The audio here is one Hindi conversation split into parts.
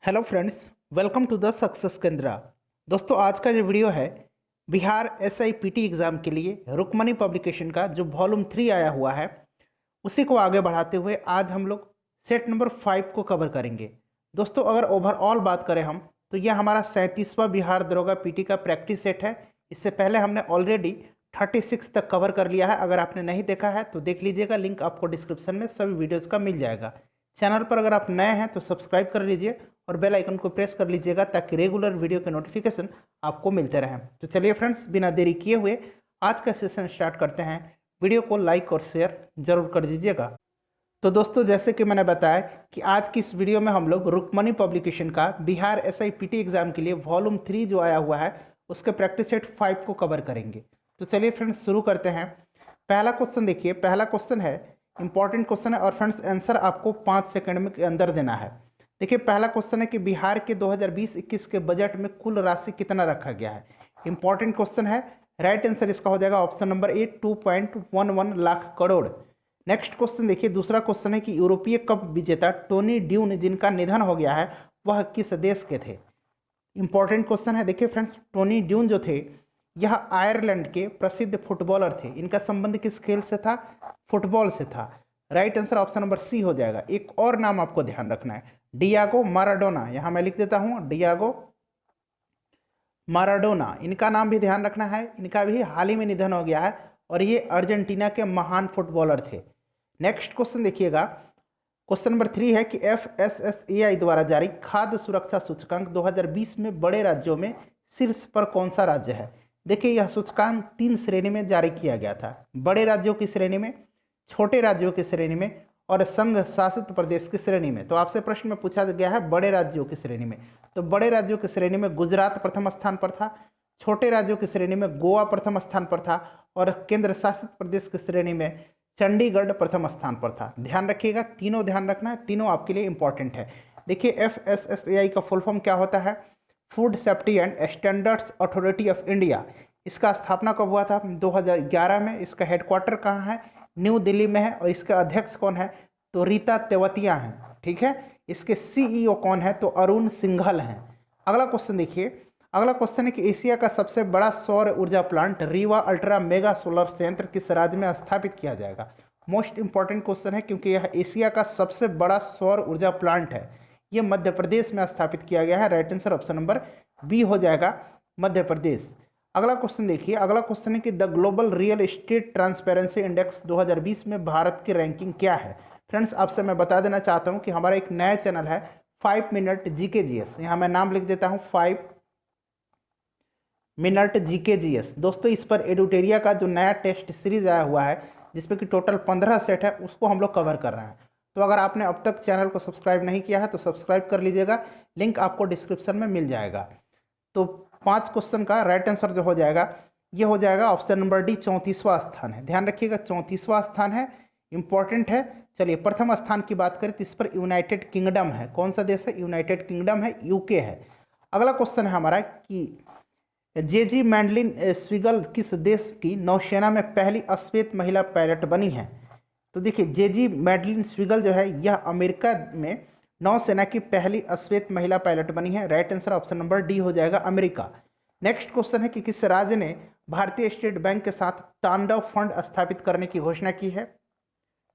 Hello friends, welcome to the success Kendra. दोस्तों, आज का जो वीडियो है बिहार SIPT एग्ज़ाम के लिए रुक्मणी पब्लिकेशन का जो वॉल्यूम 3 आया हुआ है उसी को आगे बढ़ाते हुए आज हम लोग सेट नंबर 5 को कवर करेंगे। दोस्तों, अगर ओवरऑल बात करें हम तो यह हमारा 37वां बिहार दरोगा PT का प्रैक्टिस सेट है। इससे पहले हमने ऑलरेडी 36 तक कवर कर लिया है। अगर आपने नहीं देखा है तो देख लीजिएगा, लिंक आपको डिस्क्रिप्शन में सभी वीडियोज़ का मिल जाएगा। चैनल पर अगर आप नए हैं तो सब्सक्राइब कर लीजिए और बेल आइकन को प्रेस कर लीजिएगा ताकि रेगुलर वीडियो के नोटिफिकेशन आपको मिलते रहें। तो चलिए फ्रेंड्स, बिना देरी किए हुए आज का सेशन स्टार्ट करते हैं। वीडियो को लाइक और शेयर जरूर कर दीजिएगा। तो दोस्तों, जैसे कि मैंने बताया कि आज की इस वीडियो में हम लोग रुक्मणी पब्लिकेशन का बिहार SIPT एग्जाम के लिए वॉल्यूम 3 जो आया हुआ है उसके प्रैक्टिस सेट 5 को कवर करेंगे। तो चलिए फ्रेंड्स, शुरू करते हैं। पहला क्वेश्चन देखिए, पहला क्वेश्चन है, इंपॉर्टेंट क्वेश्चन है और फ्रेंड्स आंसर आपको 5 सेकंड में के अंदर देना है। देखिए, पहला क्वेश्चन है कि बिहार के 2020-21 के बजट में कुल राशि कितना रखा गया है। इंपॉर्टेंट क्वेश्चन है। राइट आंसर इसका हो जाएगा option number A, 2.11 lakh crore. Next question देखिए, दूसरा क्वेश्चन है कि यूरोपीय कप विजेता टोनी ड्यून जिनका निधन हो गया है वह किस देश के थे। इंपॉर्टेंट क्वेश्चन है। देखिए फ्रेंड्स, टोनी ड्यून जो थे यह आयरलैंड के प्रसिद्ध फुटबॉलर थे। इनका संबंध किस खेल से था? फुटबॉल से था। Right answer option number C हो जाएगा। एक और नाम आपको ध्यान रखना है, डियागो माराडोना। यहां मैं लिख देता हूं डियागो माराडोना, इनका नाम भी ध्यान रखना है। इनका भी हाल ही में निधन हो गया है और ये अर्जेंटीना के महान फुटबॉलर थे। नेक्स्ट क्वेश्चन देखिएगा, क्वेश्चन नंबर 3 है कि FSSAI द्वारा जारी खाद्य सुरक्षा सूचकांक 2020 में बड़े राज्यों में शीर्ष पर कौन सा राज्य है। देखिए, यह सूचकांक 3 श्रेणी में जारी किया गया था, बड़े राज्यों की श्रेणी में, छोटे राज्यों की श्रेणी में और संघ शासित प्रदेश की श्रेणी में। तो आपसे प्रश्न में पूछा गया है बड़े राज्यों की श्रेणी में, तो बड़े राज्यों की श्रेणी में गुजरात प्रथम स्थान पर था, छोटे राज्यों की श्रेणी में गोवा प्रथम स्थान पर था और केंद्र शासित प्रदेश की श्रेणी में चंडीगढ़ प्रथम स्थान पर था। ध्यान रखिएगा, तीनों ध्यान रखना है, तीनों आपके लिए इंपॉर्टेंट है। देखिए, FSSAI का फुल फॉर्म क्या होता है? Food safety and standards authority of India. इसका स्थापना कब हुआ था? 2011 में। इसका हेडक्वार्टर कहाँ है? न्यू दिल्ली में है। और इसके अध्यक्ष कौन है? तो रीता तेवतिया हैं। ठीक है। इसके CEO कौन है? तो अरुण सिंघल हैं। अगला क्वेश्चन देखिए, अगला क्वेश्चन है कि एशिया का सबसे बड़ा सौर ऊर्जा plant Rewa ultra mega solar संयंत्र किस राज्य में स्थापित किया जाएगा। मोस्ट इंपॉर्टेंट क्वेश्चन है क्योंकि यह एशिया का सबसे बड़ा सौर ऊर्जा प्लांट है। यह मध्य प्रदेश में स्थापित किया गया है। Right answer option number B हो जाएगा, मध्य प्रदेश। अगला क्वेश्चन देखिए, अगला क्वेश्चन है कि the global real estate transparency index 2020 में भारत की रैंकिंग क्या है। फ्रेंड्स, आपसे मैं बता देना चाहता हूं कि हमारा एक नया चैनल है 5 मिनट GKGS। यहाँ मैं नाम लिख देता हूँ 5 मिनट GKGS। दोस्तों, इस पर एडुटेरिया का जो नया टेस्ट सीरीज आया हुआ है जिसमें कि टोटल 15 सेट है उसको हम लोग कवर कर रहे हैं। तो अगर आपने अब तक चैनल को सब्सक्राइब नहीं किया है तो सब्सक्राइब कर लीजिएगा, लिंक आपको डिस्क्रिप्शन में मिल जाएगा। तो 5 क्वेश्चन का राइट आंसर जो हो जाएगा ये हो जाएगा ऑप्शन नंबर डी, 34वां स्थान है। ध्यान रखिएगा, 34वां स्थान है, इंपॉर्टेंट है। चलिए, प्रथम स्थान की बात करें तो इस पर यूनाइटेड किंगडम है। कौन सा देश है? यूनाइटेड किंगडम है, UK है। अगला क्वेश्चन है हमारा कि JG मैंडलिन स्विगल किस देश की नौसेना में पहली श्वेत महिला पायलट बनी है। तो देखिए, JG मैडलिन स्विगल जो है यह अमेरिका में नौसेना की पहली श्वेत महिला पायलट बनी है। Right answer option number D हो जाएगा, अमेरिका। नेक्स्ट क्वेश्चन है कि किस राज्य ने भारतीय स्टेट बैंक के साथ तांडव फंड स्थापित करने की घोषणा की है।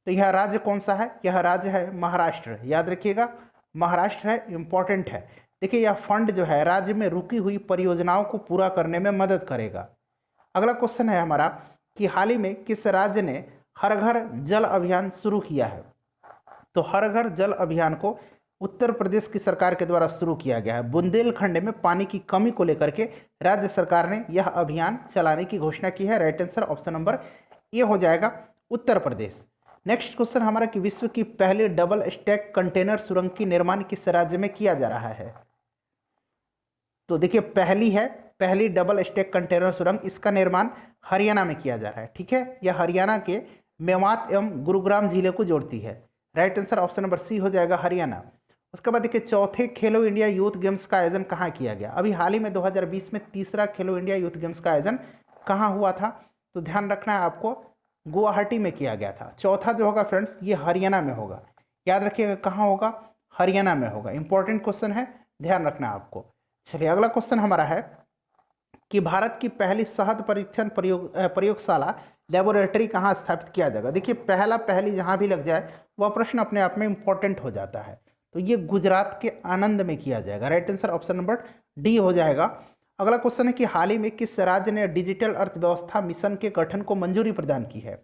तो यह राज्य कौन सा है? यह राज्य है महाराष्ट्र। याद रखिएगा, महाराष्ट्र है, इंपॉर्टेंट है। देखिए, यह फंड जो है राज्य में रुकी हुई परियोजनाओं को पूरा करने में मदद करेगा। अगला क्वेश्चन है हमारा कि हाल ही में किस राज्य ने हर घर जल अभियान शुरू किया है। तो हर घर जल अभियान को उत्तर प्रदेश की सरकार के द्वारा शुरू किया गया है। बुंदेलखंड में पानी की कमी को लेकर के राज्य सरकार ने यह अभियान चलाने की घोषणा की है। Right answer option number A हो जाएगा, उत्तर प्रदेश। नेक्स्ट क्वेश्चन हमारा कि विश्व की पहली डबल स्टैक कंटेनर सुरंग की निर्माण किस राज्य में किया जा रहा है। तो देखिए, पहली डबल स्टैक कंटेनर सुरंग, इसका निर्माण हरियाणा में किया जा रहा है। ठीक है, यह हरियाणा के मेवात एवं गुरुग्राम जिले को जोड़ती है। Right answer option number C हो जाएगा, हरियाणा। उसके बाद देखिए, चौथे खेलो इंडिया यूथ गेम्स का आयोजन कहाँ किया गया। अभी हाल ही में 2020 में तीसरा खेलो इंडिया यूथ गेम्स का आयोजन कहाँ हुआ था। तो ध्यान रखना है आपको, गुवाहाटी में किया गया था। चौथा जो होगा फ्रेंड्स ये हरियाणा में होगा। याद रखिएगा, कहाँ होगा? हरियाणा में होगा। इंपॉर्टेंट क्वेश्चन है, ध्यान रखना है आपको। चलिए अगला क्वेश्चन हमारा है कि भारत की पहली शहद परीक्षण प्रयोगशाला लेबोरेटरी कहाँ स्थापित किया जाएगा। देखिए पहली जहाँ भी लग जाए वह प्रश्न अपने आप में इंपॉर्टेंट हो जाता है। तो ये गुजरात के आनंद में किया जाएगा। Right answer option number D हो जाएगा। अगला क्वेश्चन है कि हाल ही में किस राज्य ने डिजिटल अर्थव्यवस्था मिशन के गठन को मंजूरी प्रदान की है।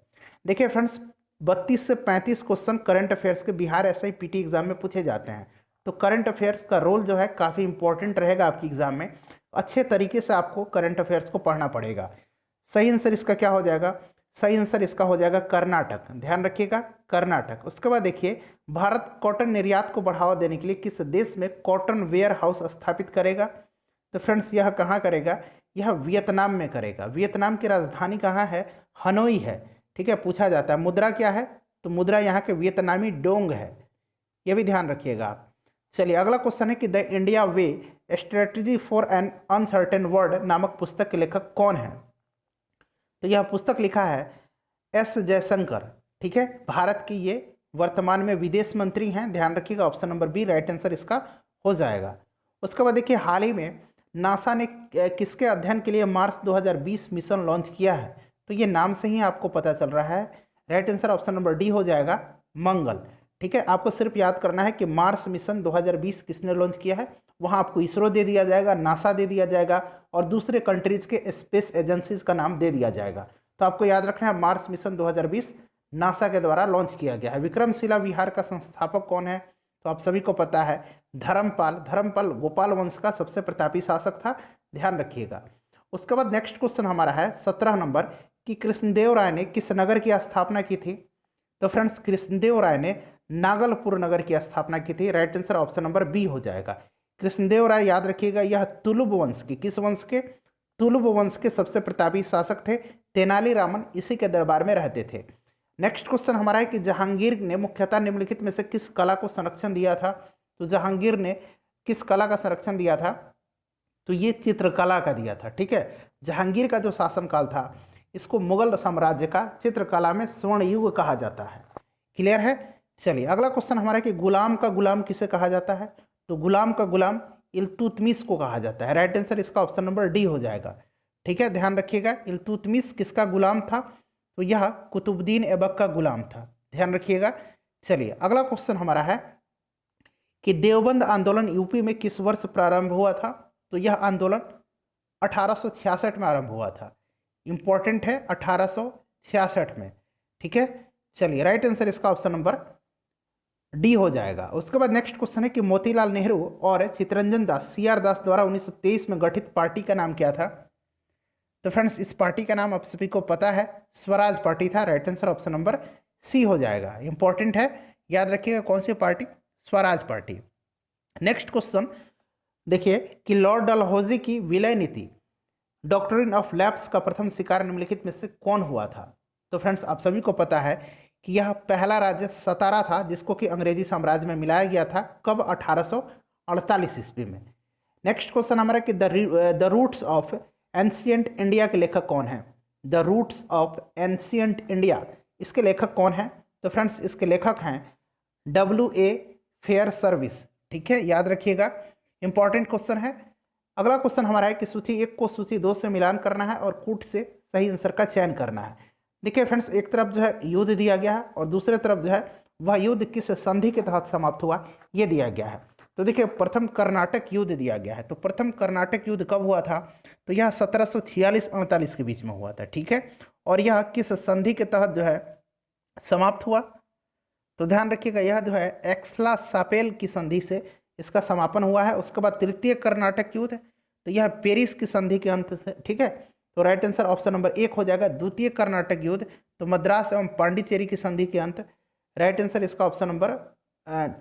देखिए फ्रेंड्स 32 से 35 क्वेश्चन करंट अफेयर्स के बिहार SIPT एग्जाम में पूछे जाते हैं। तो करंट अफेयर्स का रोल जो है काफ़ी इंपॉर्टेंट रहेगा आपकी एग्जाम में। अच्छे तरीके से आपको करंट अफेयर्स को पढ़ना पड़ेगा। सही आंसर इसका क्या हो जाएगा? सही आंसर इसका हो जाएगा कर्नाटक। ध्यान रखिएगा कर्नाटक। उसके बाद देखिए भारत कॉटन निर्यात को बढ़ावा देने के लिए किस देश में कॉटन वेयर हाउस स्थापित करेगा। तो फ्रेंड्स यह कहाँ करेगा? यह वियतनाम में करेगा। वियतनाम की राजधानी कहाँ है? हनोई है। ठीक है, पूछा जाता है मुद्रा क्या है, तो मुद्रा यहाँ के वियतनामी डोंग है, यह भी ध्यान रखिएगा आप। चलिए अगला क्वेश्चन है कि the India way strategy for an uncertain world नामक पुस्तक के लेखक कौन है। तो यह पुस्तक लिखा है S जयशंकर। ठीक है, भारत की ये वर्तमान में विदेश मंत्री हैं। ध्यान रखिएगा option number B right answer इसका हो जाएगा। उसके बाद देखिए हाल ही में नासा ने किसके अध्ययन के लिए मार्स 2020 मिशन लॉन्च किया है। तो ये नाम से ही आपको पता चल रहा है। Right answer option number D हो जाएगा मंगल। ठीक है, आपको सिर्फ याद करना है कि मार्स मिशन 2020 किसने लॉन्च किया है। वहाँ आपको इसरो दे दिया जाएगा, नासा दे दिया जाएगा और दूसरे कंट्रीज के स्पेस एजेंसीज का नाम दे दिया जाएगा। तो आपको याद रखना है मार्स मिशन 2020 नासा के द्वारा लॉन्च किया गया है। विक्रमशिला विहार का संस्थापक कौन है? तो आप सभी को पता है धर्मपाल। धर्मपाल गोपाल वंश का सबसे प्रतापी शासक था, ध्यान रखिएगा। उसके बाद नेक्स्ट क्वेश्चन हमारा है 17 नंबर कि कृष्णदेव राय ने किस नगर की स्थापना की थी। तो फ्रेंड्स कृष्णदेव राय ने नागलपुर नगर की स्थापना की थी। Right answer option number B हो जाएगा। कृष्णदेव राय याद रखिएगा यह तुलुब वंश के, किस वंश के? तुलुब वंश के सबसे प्रतापी शासक थे। तेनालीरामन इसी के दरबार में रहते थे। नेक्स्ट क्वेश्चन हमारा है कि जहांगीर ने मुख्यतः निम्नलिखित में से किस कला को संरक्षण दिया था। तो जहांगीर ने किस कला का संरक्षण दिया था? तो ये चित्रकला का दिया था। ठीक है, जहांगीर का जो शासनकाल था इसको मुगल साम्राज्य का चित्रकला में स्वर्ण युग कहा जाता है। क्लियर है? चलिए अगला क्वेश्चन हमारा है कि गुलाम का गुलाम किसे कहा जाता है। तो गुलाम का गुलाम इल्तुतमिश को कहा जाता है। राइट आंसर इसका ऑप्शन नंबर डी हो जाएगा। ठीक है, ध्यान रखिएगा इल्तुतमिश किसका गुलाम था। तो यह कुतुबुद्दीन ऐबक का गुलाम था, ध्यान रखिएगा। चलिए अगला क्वेश्चन हमारा है कि देवबंद आंदोलन यूपी में किस वर्ष प्रारंभ हुआ था। तो यह आंदोलन 1866 में आरंभ हुआ था। इंपॉर्टेंट है 1866 में। ठीक है, चलिए राइट आंसर इसका ऑप्शन नंबर डी हो जाएगा। उसके बाद नेक्स्ट क्वेश्चन है कि मोतीलाल नेहरू और चितरंजन दास CR दास द्वारा 1923 में गठित पार्टी का नाम क्या था। तो फ्रेंड्स इस पार्टी का नाम आप सभी को पता है स्वराज पार्टी था। Right answer option number C हो जाएगा। इंपॉर्टेंट है, याद रखिएगा कौन सी party? Swaraj party. Next question देखिए कि लॉर्ड डलहौजी की विलय नीति डॉक्ट्रिन ऑफ लैप्स का प्रथम शिकार निम्नलिखित में से कौन हुआ था। तो फ्रेंड्स आप सभी को पता है कि यह पहला राज्य सतारा था जिसको कि अंग्रेजी साम्राज्य में मिलाया गया था। कब? 1848 ईस्वी में। नेक्स्ट क्वेश्चन हमारा कि the roots of ancient India के लेखक कौन है। The roots of ancient India, इसके लेखक कौन है? तो फ्रेंड्स इसके लेखक हैं W.A. Fair service. ठीक है, याद रखिएगा, इंपॉर्टेंट क्वेश्चन है। अगला क्वेश्चन हमारा है कि सूची 1 को सूची 2 से मिलान करना है और कूट से सही आंसर का चयन करना है। देखिए फ्रेंड्स एक तरफ जो है युद्ध दिया गया है और दूसरे तरफ जो है वह युद्ध किस संधि के तहत समाप्त हुआ ये दिया गया है। तो देखिए प्रथम कर्नाटक युद्ध दिया गया है। तो प्रथम कर्नाटक युद्ध कब हुआ था? तो यह 1746-48 के बीच में हुआ था। ठीक है, और यह किस संधि के तहत जो है समाप्त हुआ? तो ध्यान रखिएगा यह जो है एक्सला सापेल की संधि से इसका समापन हुआ है। उसके बाद तृतीय कर्नाटक युद्ध तो यह पेरिस की संधि के अंत से। ठीक है, तो राइट आंसर ऑप्शन नंबर 1 हो जाएगा। द्वितीय कर्नाटक युद्ध तो मद्रास एवं पांडिचेरी की संधि के अंत। राइट आंसर इसका ऑप्शन नंबर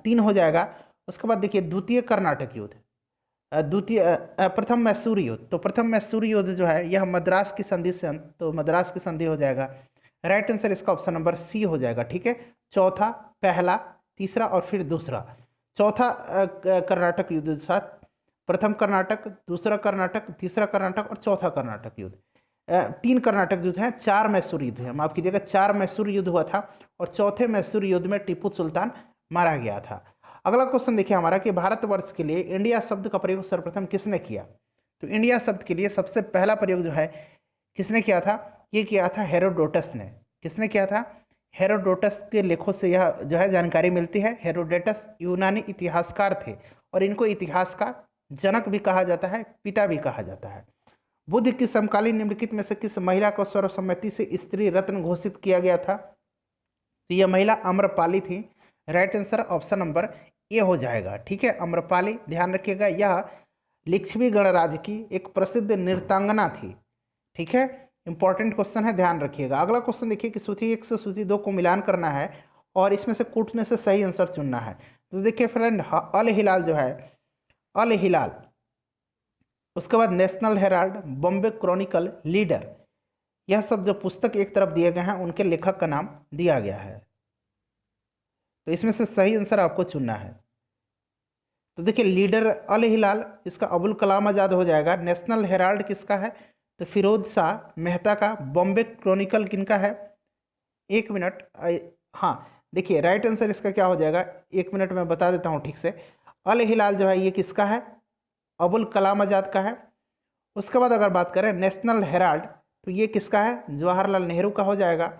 3 हो जाएगा। उसके बाद देखिए द्वितीय कर्नाटक युद्ध, प्रथम मैसूर युद्ध। तो प्रथम मैसूर युद्ध जो है यह मद्रास की संधि से अंत, तो मद्रास की संधि हो जाएगा। राइट आंसर इसका ऑप्शन नंबर सी हो जाएगा। ठीक है, चौथा, पहला, तीसरा और फिर दूसरा। चौथा कर्नाटक युद्ध साथ प्रथम कर्नाटक, दूसरा कर्नाटक, तीसरा कर्नाटक और चौथा कर्नाटक युद्ध। 3 कर्नाटक युद्ध हैं, 4 मैसूर युद्ध है, माफ कीजिएगा 4 मैसूर युद्ध हुआ था और चौथे मैसूर युद्ध में टीपू सुल्तान मारा गया था। अगला क्वेश्चन देखिए हमारा कि भारतवर्ष के लिए इंडिया शब्द का प्रयोग सर्वप्रथम किसने किया। तो इंडिया शब्द के लिए सबसे पहला प्रयोग जो है किसने किया था, ये किया था हेरोडोटस ने। किसने किया था, हेरोडोटस के लेखों से यह जो है जानकारी मिलती है। हेरोडोटस यूनानी इतिहासकार थे और इनको इतिहास का जनक भी कहा जाता है, पिता भी कहा जाता है। बुद्ध की समकालीन निम्नलिखित में से किस महिला को सर्वसम्मति से स्त्री रत्न घोषित किया गया था। तो यह महिला अम्रपाली थी। Right answer option number A हो जाएगा। ठीक है, अम्रपाली, ध्यान रखिएगा, यह लिच्छवी गणराज्य की एक प्रसिद्ध नृत्यांगना थी। ठीक है, इंपॉर्टेंट क्वेश्चन है, ध्यान रखिएगा। अगला क्वेश्चन देखिए कि सूची 1 से सूची 2 को मिलान करना है और इसमें से कूटने से सही आंसर चुनना है। तो देखिए फ्रेंड, अल हिलाल जो है, अल हिलाल, उसके बाद national Herald, Bombay Chronicle, leader, यह सब जो पुस्तक एक तरफ दिए गए हैं उनके लेखक का नाम दिया गया है। तो इसमें से सही आंसर आपको चुनना है। तो देखिए लीडर अल हिलाल, इसका अबुल कलाम आज़ाद हो जाएगा। नेशनल हेराल्ड किसका है, तो फिरोज शाह मेहता का। बॉम्बे क्रॉनिकल किनका है, एक मिनट, हाँ देखिए राइट आंसर इसका क्या हो जाएगा, एक मिनट में बता देता हूँ ठीक से। अल हिलाल जो है ये किसका है, अबुल कलाम आज़ाद का है। उसके बाद अगर बात करें नेशनल हेराल्ड, तो ये किसका है, जवाहरलाल नेहरू का हो जाएगा।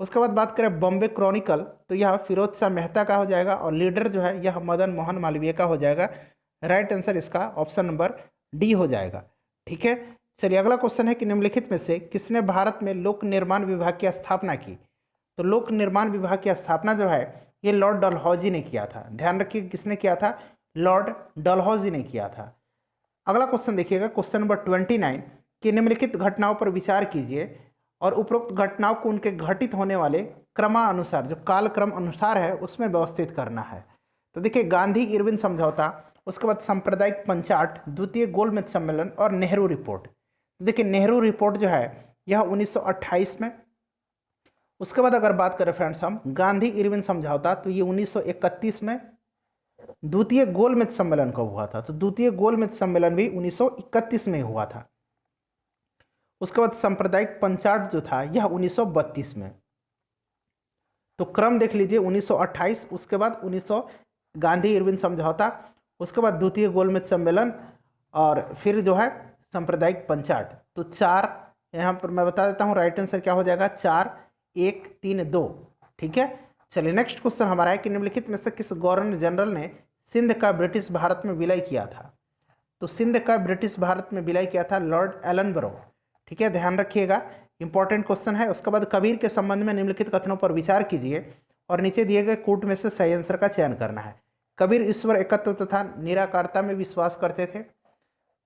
उसके बाद बात करें बॉम्बे क्रॉनिकल, तो यह फिरोज शाह मेहता का हो जाएगा। और लीडर जो है यह मदन मोहन मालवीय का हो जाएगा। राइट आंसर इसका ऑप्शन नंबर डी हो जाएगा। ठीक है, चलिए अगला क्वेश्चन है कि निम्नलिखित में से किसने भारत में लोक निर्माण विभाग की स्थापना की। तो लोक निर्माण विभाग की स्थापना जो है ये लॉर्ड डलहौजी ने किया था। ध्यान रखिए किसने किया था, लॉर्ड डलहौजी ने किया था। अगला क्वेश्चन देखिएगा, क्वेश्चन नंबर 29 कि निम्नलिखित घटनाओं पर विचार कीजिए और उपरोक्त घटनाओं को उनके घटित होने वाले क्रमानुसार, जो कालक्रम अनुसार है उसमें व्यवस्थित करना है। तो देखिए गांधी इरविन समझौता, उसके बाद सांप्रदायिक पंचाट, द्वितीय गोलमेज सम्मेलन और नेहरू रिपोर्ट। तो देखिए नेहरू रिपोर्ट जो है यह 1928 में। उसके बाद अगर बात करें फ्रेंड्स हम गांधी इरविन समझौता, तो ये 1931 में। द्वितीय गोलमेज सम्मेलन कब हुआ था, तो द्वितीय गोलमेज सम्मेलन भी 1931 में हुआ था। उसके बाद सांप्रदायिक पंचाट जो था यह 1932 में। तो क्रम देख लीजिए, 1928, उसके बाद 1900 गांधी इरविन समझौता, उसके बाद द्वितीय गोलमेज सम्मेलन और फिर जो है सांप्रदायिक पंचाट। तो 4 यहाँ पर मैं बता देता हूँ, राइट आंसर क्या हो जाएगा, 4, 1, 3, 2। ठीक है, चलिए नेक्स्ट क्वेश्चन हमारा है कि निम्नलिखित में से किस गवर्नर जनरल ने सिंध का ब्रिटिश भारत में विलय किया था। तो सिंध का ब्रिटिश भारत में विलय किया था लॉर्ड एलनबरो। ठीक है, ध्यान रखिएगा, इंपॉर्टेंट क्वेश्चन है। उसके बाद कबीर के संबंध में निम्नलिखित कथनों पर विचार कीजिए और नीचे दिए गए कूट में से सही आंसर का चयन करना है। कबीर ईश्वर एकत्व तथा निराकारता में विश्वास करते थे।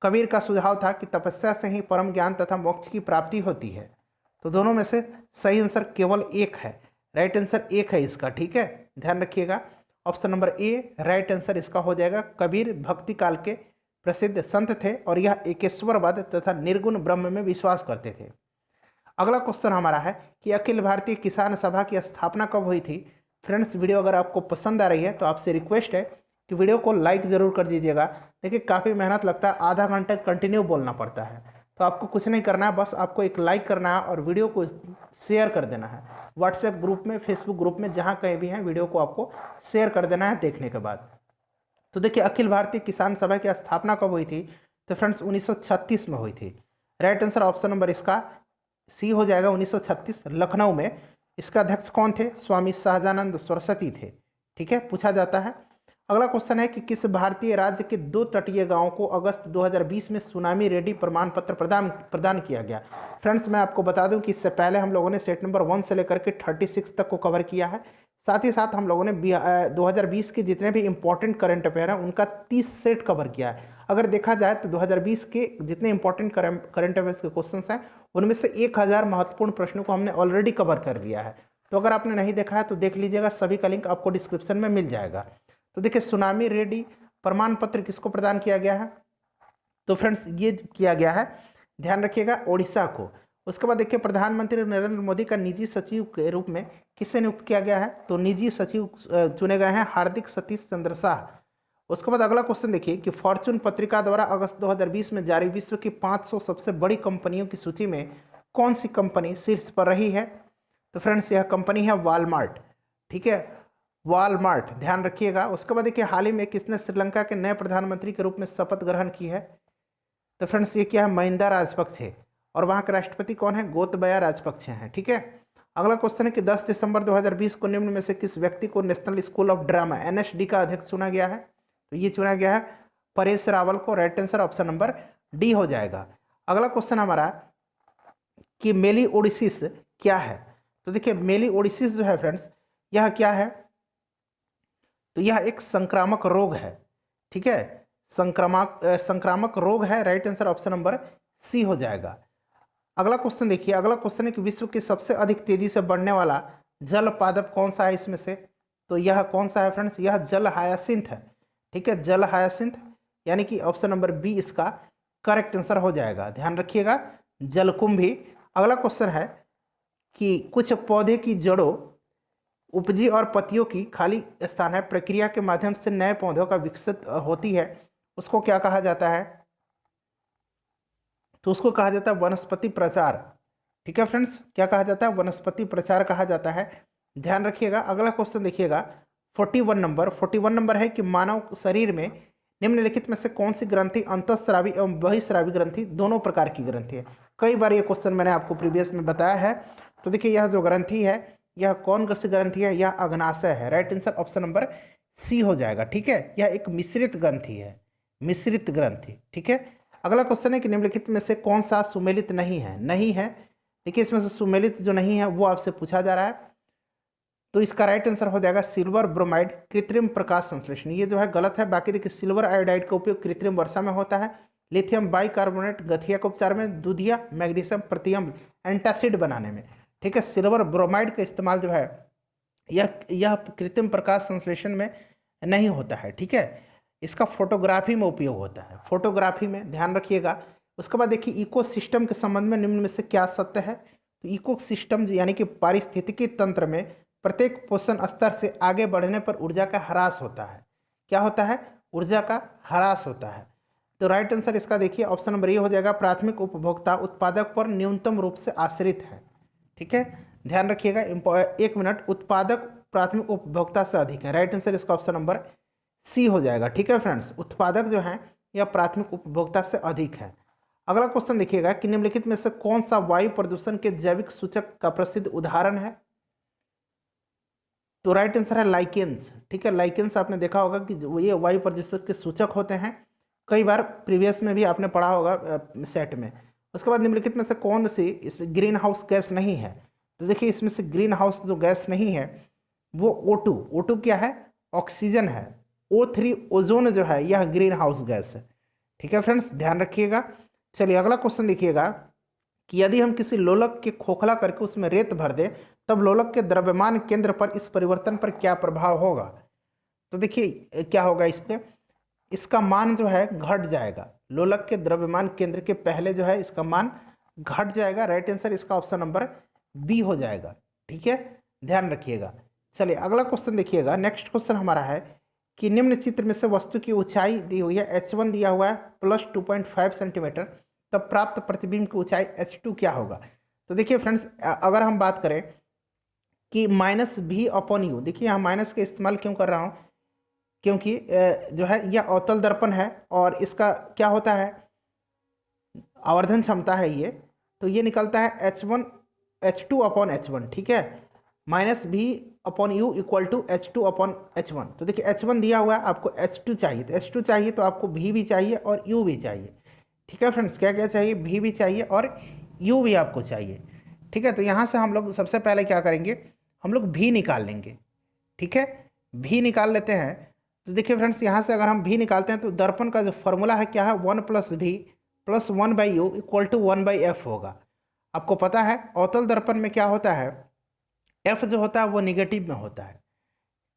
कबीर का सुझाव था कि तपस्या से ही परम ज्ञान तथा मोक्ष की प्राप्ति होती है। तो दोनों में से सही आंसर केवल एक है, राइट आंसर एक है इसका। ठीक है, ध्यान रखिएगा, option number A right answer इसका हो जाएगा। कबीर भक्ति काल के प्रसिद्ध संत थे और यह एकेश्वरवाद तथा निर्गुण ब्रह्म में विश्वास करते थे। अगला क्वेश्चन हमारा है कि अखिल भारतीय किसान सभा की स्थापना कब हुई थी। फ्रेंड्स वीडियो अगर आपको पसंद आ रही है तो आपसे रिक्वेस्ट है कि वीडियो को लाइक ज़रूर कर दीजिएगा। देखिए काफ़ी मेहनत लगता है, आधा घंटा कंटिन्यू बोलना पड़ता है, तो आपको कुछ नहीं करना है, बस आपको एक लाइक करना है और वीडियो को शेयर कर देना है। व्हाट्सएप ग्रुप में, फेसबुक ग्रुप में, जहाँ कहीं भी हैं वीडियो को आपको शेयर कर देना है देखने के बाद। तो देखिए अखिल भारतीय किसान सभा की स्थापना कब हुई थी, तो फ्रेंड्स 1936 में हुई थी। राइट आंसर ऑप्शन नंबर इसका सी हो जाएगा, 1936 लखनऊ में। इसका अध्यक्ष कौन थे, स्वामी सहजानंद सरस्वती थे। ठीक है, पूछा जाता है। अगला क्वेश्चन है कि किस भारतीय राज्य के 2 तटीय गांवों को अगस्त 2020 में सुनामी रेडी प्रमाण पत्र प्रदान किया गया। फ्रेंड्स मैं आपको बता दूं कि इससे पहले हम लोगों ने सेट नंबर 1 से लेकर के 36 तक को कवर किया है। साथ ही साथ हम लोगों ने 2020 के जितने भी इंपॉर्टेंट करंट अफेयर हैं उनका 30 सेट कवर किया है। अगर देखा जाए तो 2020 के जितने इंपॉर्टेंट करंट अफेयर्स के क्वेश्चंस हैं उनमें से 1000 महत्वपूर्ण प्रश्नों को हमने ऑलरेडी कवर कर लिया है। तो अगर आपने नहीं देखा है तो देख लीजिएगा, सभी का लिंक आपको डिस्क्रिप्शन में मिल जाएगा। तो देखिए सुनामी रेडी प्रमाण पत्र किसको प्रदान किया गया है, तो फ्रेंड्स ये किया गया है, ध्यान रखिएगा, ओडिशा को। उसके बाद देखिए प्रधानमंत्री नरेंद्र मोदी का निजी सचिव के रूप में किसे नियुक्त किया गया है, तो निजी सचिव चुने गए हैं हार्दिक सतीश चंद्र शाह। उसके बाद अगला क्वेश्चन देखिए कि फॉर्च्यून पत्रिका द्वारा अगस्त 2020 में जारी विश्व की 500 सबसे बड़ी कंपनियों की सूची में कौन सी कंपनी शीर्ष पर रही है, तो फ्रेंड्स यह कंपनी है वॉलमार्ट। ठीक है, वॉलमार्ट, ध्यान रखिएगा। उसके बाद देखिए हाल ही में किसने श्रीलंका के नए प्रधानमंत्री के रूप में शपथ ग्रहण की है? तो फ्रेंड्स ये क्या है? महिंदा राजपक्षे। और वहाँ के राष्ट्रपति कौन है? गोतबाया राजपक्षे हैं। ठीक है। अगला क्वेश्चन है कि 10 दिसंबर 2020 को निम्न में से किस व्यक्ति को national school of drama NSD का अध्यक्ष चुना गया है? तो ये चुना गया है परेश रावल को। Right answer option number D हो जाएगा। अगला क्वेश्चन हमारा कि मेलिओडिसिस क्या है? तो देखिए मेलिओडिसिस जो है फ्रेंड्स, यह क्या है? तो यह एक संक्रामक रोग है। ठीक है, संक्रामक रोग है। Right answer option number C हो जाएगा। अगला क्वेश्चन देखिए, अगला क्वेश्चन है कि विश्व की सबसे अधिक तेजी से बढ़ने वाला जल पादप कौन सा है इसमें से? तो यह कौन सा है फ्रेंड्स? यह जल हायासिंथ है। ठीक है, जल हायासिंथ, यानी कि ऑप्शन नंबर बी इसका करेक्ट आंसर हो जाएगा। ध्यान रखिएगा, जलकुंभी। अगला क्वेश्चन है कि कुछ पौधे की जड़ों, उपजी और पत्तियों की खाली स्थान है प्रक्रिया के माध्यम से नए पौधों का विकसित होती है, उसको क्या कहा जाता है? तो उसको कहा जाता है वनस्पति प्रचार। ठीक है फ्रेंड्स, क्या कहा जाता है? वनस्पति प्रचार कहा जाता है। ध्यान रखिएगा। अगला क्वेश्चन देखिएगा 41 नंबर है कि मानव शरीर में निम्नलिखित में से कौन सी ग्रंथि अंतःस्रावी एवं बहिस्रावी ग्रंथि दोनों प्रकार की ग्रंथि है? कई बार ये क्वेश्चन मैंने आपको प्रीवियस में बताया है। तो देखिए यह जो ग्रंथि है, यह कौन सी ग्रंथि है? यह अग्नाशय है। Right answer option number C हो जाएगा। ठीक है, यह एक मिश्रित ग्रंथि है, मिश्रित ग्रंथि। ठीक है। अगला क्वेश्चन है कि निम्नलिखित में से कौन सा सुमेलित नहीं है? नहीं है, देखिए इसमें से सुमेलित जो नहीं है वो आपसे पूछा जा रहा है। तो इसका राइट आंसर हो जाएगा सिल्वर ब्रोमाइड कृत्रिम प्रकाश संश्लेषण। ये जो है गलत है। बाकी देखिए सिल्वर आयोडाइड का उपयोग कृत्रिम वर्षा में होता है, लिथियम बाइकार्बोनेट गठिया के उपचार में, दूधिया मैग्नीशियम प्रतियम एंटासिड बनाने में। ठीक है, सिल्वर ब्रोमाइड का इस्तेमाल जो है यह कृत्रिम प्रकाश संश्लेषण में नहीं होता है। ठीक है, इसका फोटोग्राफी में उपयोग होता है, फोटोग्राफी में, ध्यान रखिएगा। उसके बाद देखिए इकोसिस्टम के संबंध में निम्न में से क्या सत्य है? तो इकोसिस्टम यानी कि पारिस्थितिकी तंत्र में प्रत्येक पोषण स्तर से आगे बढ़ने पर ऊर्जा का ह्रास होता है। क्या होता है? ऊर्जा का ह्रास होता है। तो राइट आंसर इसका देखिए ऑप्शन नंबर ए हो जाएगा। प्राथमिक उपभोक्ता उत्पादक पर न्यूनतम रूप से आश्रित है। ठीक है, ध्यान रखिएगा। 1 मिनट, उत्पादक प्राथमिक उपभोक्ता से अधिक है। राइट आंसर इसका ऑप्शन नंबर सी हो जाएगा। ठीक है फ्रेंड्स, उत्पादक जो है यह प्राथमिक उपभोक्ता से अधिक है। अगला क्वेश्चन देखिएगा कि निम्नलिखित में से कौन सा वायु प्रदूषण के जैविक सूचक का प्रसिद्ध उदाहरण है? तो राइट आंसर है लाइकेंस। ठीक है, लाइकेंस आपने देखा होगा कि ये वायु प्रदूषण के सूचक होते हैं, कई बार प्रीवियस में भी आपने पढ़ा होगा सेट में। उसके बाद निम्नलिखित में से कौन सी इसमें ग्रीन हाउस गैस नहीं है? तो देखिए इसमें से ग्रीन हाउस जो गैस नहीं है वो O2 क्या है? ऑक्सीजन है। O3 ओजोन जो है यह ग्रीन हाउस गैस है। ठीक है फ्रेंड्स, ध्यान रखिएगा। चलिए अगला क्वेश्चन देखिएगा कि यदि हम किसी लोलक के खोखला करके उसमें रेत भर दें तब लोलक के द्रव्यमान केंद्र पर इस परिवर्तन पर क्या प्रभाव होगा? तो देखिए क्या होगा इस पे, इसका मान जो है घट जाएगा। लोलक के द्रव्यमान केंद्र के पहले जो है इसका मान घट जाएगा। राइट आंसर इसका ऑप्शन नंबर बी हो जाएगा। ठीक है, ध्यान रखिएगा। चलिए अगला क्वेश्चन देखिएगा। नेक्स्ट क्वेश्चन हमारा है कि निम्न चित्र में से वस्तु की ऊंचाई दी हुई है, H1 दिया हुआ है प्लस 2.5 सेंटीमीटर, तब प्राप्त प्रतिबिंब की ऊंचाई H2 क्या होगा? तो देखिए फ्रेंड्स, अगर हम बात करें कि -V/U, देखिए यहाँ माइनस का इस्तेमाल क्यों कर रहा हूँ? क्योंकि जो है यह अवतल दर्पण है और इसका क्या होता है? आवर्धन क्षमता है ये, तो ये निकलता है H2/H1। ठीक है, -V/U = H2/H1। तो देखिए H1 दिया हुआ है, आपको H2 चाहिए, तो H2 चाहिए तो आपको V भी चाहिए और U भी चाहिए। ठीक है फ्रेंड्स, क्या क्या चाहिए? V भी चाहिए और U भी आपको चाहिए। ठीक है, तो यहाँ से हम लोग सबसे पहले क्या करेंगे, हम लोग V निकाल लेंगे। ठीक है, V निकाल लेते हैं। तो देखिए फ्रेंड्स, यहाँ से अगर हम V निकालते हैं तो दर्पण का जो फॉर्मूला है क्या है? 1 + V + 1/U = 1/F होगा। आपको पता है अवतल दर्पण में क्या होता है? F जो होता है वो निगेटिव में होता है।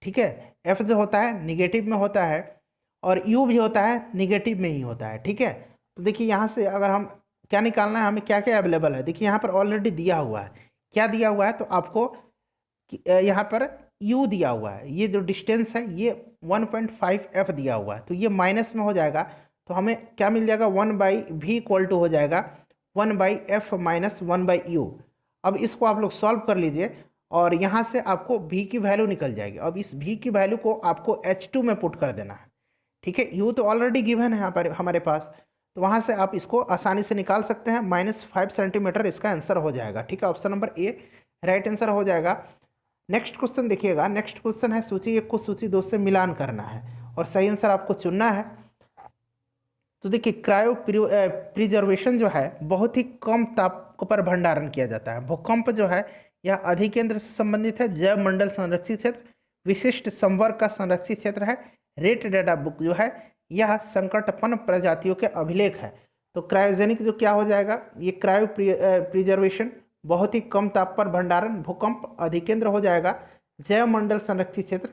ठीक है, F जो होता है निगेटिव में होता है और U भी होता है निगेटिव में ही होता है। ठीक है, तो देखिए यहाँ से अगर हम क्या निकालना है, हमें क्या क्या अवेलेबल है, देखिए यहाँ पर ऑलरेडी दिया हुआ है। क्या दिया हुआ है? तो आपको यहाँ पर U दिया हुआ है, ये जो डिस्टेंस है ये 1.5F दिया हुआ है, तो ये माइनस में हो जाएगा। तो हमें क्या मिल जाएगा? 1/V = हो जाएगा 1/F - 1/U। अब इसको आप लोग सॉल्व कर लीजिए और यहाँ से आपको V की वैल्यू निकल जाएगी। अब इस V की वैल्यू को आपको H2 में पुट कर देना है, ठीक है। U तो ऑलरेडी गिवन है यहाँ पर हमारे पास, तो वहाँ से आप इसको आसानी से निकाल सकते हैं। -5 सेंटीमीटर इसका आंसर हो जाएगा, ठीक है। Option number A right answer हो जाएगा। नेक्स्ट क्वेश्चन देखिएगा, नेक्स्ट क्वेश्चन है सूची 1 को सूची 2 से मिलान करना है और सही आंसर आपको चुनना है। तो देखिए क्रायो प्रिजर्वेशन जो है बहुत ही कम ताप पर भंडारण किया जाता है। भूकंप जो है यह अधिकेंद्र से संबंधित है। जैव मंडल संरक्षित क्षेत्र, विशिष्ट संवर्ग का संरक्षित क्षेत्र है। रेट डेटा बुक जो है यह संकटपन्न प्रजातियों के अभिलेख है। तो क्रायोजेनिक जो क्या हो जाएगा, ये क्रायो प्रिजर्वेशन बहुत ही कम ताप पर भंडारण, भूकंप अधिकेंद्र हो जाएगा। जैव मंडल संरक्षित क्षेत्र,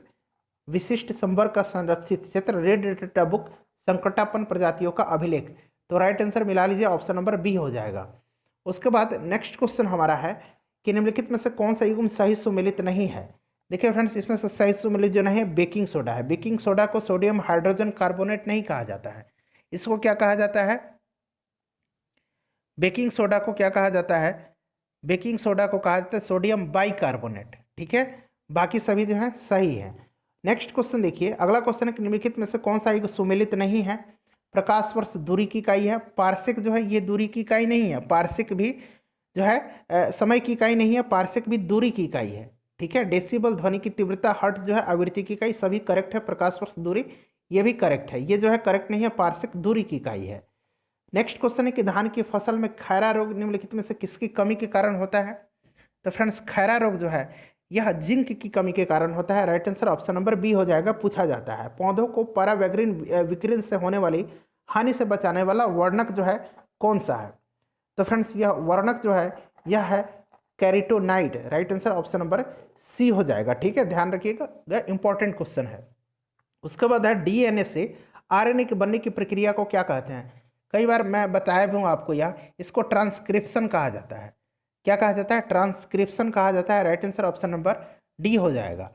विशिष्ट संवर्ग का संरक्षित क्षेत्र, रेड डेटा बुक संकटापन्न प्रजातियों का अभिलेख। तो राइट आंसर मिला लीजिए, ऑप्शन नंबर बी हो जाएगा। उसके बाद नेक्स्ट क्वेश्चन हमारा है कि निम्नलिखित में से कौन सा युग्म सही सुमेलित नहीं है। देखिए फ्रेंड्स, इसमें से सही सुमेलित जो नहीं है बेकिंग सोडा है। बेकिंग सोडा को सोडियम हाइड्रोजन कार्बोनेट नहीं कहा जाता है, इसको क्या कहा जाता है, बेकिंग सोडा को क्या कहा जाता है, बेकिंग सोडा को कहा जाता है सोडियम बाइकार्बोनेट, ठीक है। बाकी सभी जो है सही है। नेक्स्ट क्वेश्चन देखिए, अगला क्वेश्चन है कि निम्नलिखित में से कौन सा युग्म सुमेलित नहीं है। प्रकाश वर्ष दूरी की इकाई है। पार्सेक जो है ये दूरी की इकाई नहीं है। पार्सेक भी जो है समय की इकाई नहीं है, पार्सेक भी दूरी की इकाई है, ठीक है। डेसिबल ध्वनि की तीव्रता, हर्ट्ज जो है आवृत्ति की इकाई, सभी करेक्ट है। प्रकाश वर्ष दूरी ये भी करेक्ट है, ये जो है करेक्ट नहीं है, पार्सेक दूरी की इकाई है। नेक्स्ट क्वेश्चन है कि धान की फसल में खैरा रोग निम्नलिखित में से किसकी कमी के कारण होता है। तो फ्रेंड्स खैरा रोग जो है यह जिंक की कमी के कारण होता है। Right answer option number B हो जाएगा। पूछा जाता है पौधों को परावैग्रीन विकिरण से होने वाली हानि से बचाने वाला वर्णक जो है कौन सा है। तो फ्रेंड्स यह वर्णक जो है यह है carotenoid. Right answer option number C हो जाएगा, ठीक है। ध्यान रखिएगा, इंपॉर्टेंट क्वेश्चन है। उसके बाद है डीएनए से आरएनए के बनने की प्रक्रिया को क्या कहते हैं। कई बार मैं बताया भी हूँ आपको, यह इसको ट्रांसक्रिप्शन कहा जाता है। क्या कहा जाता है, ट्रांसक्रिप्शन कहा जाता है। Right answer option number D हो जाएगा।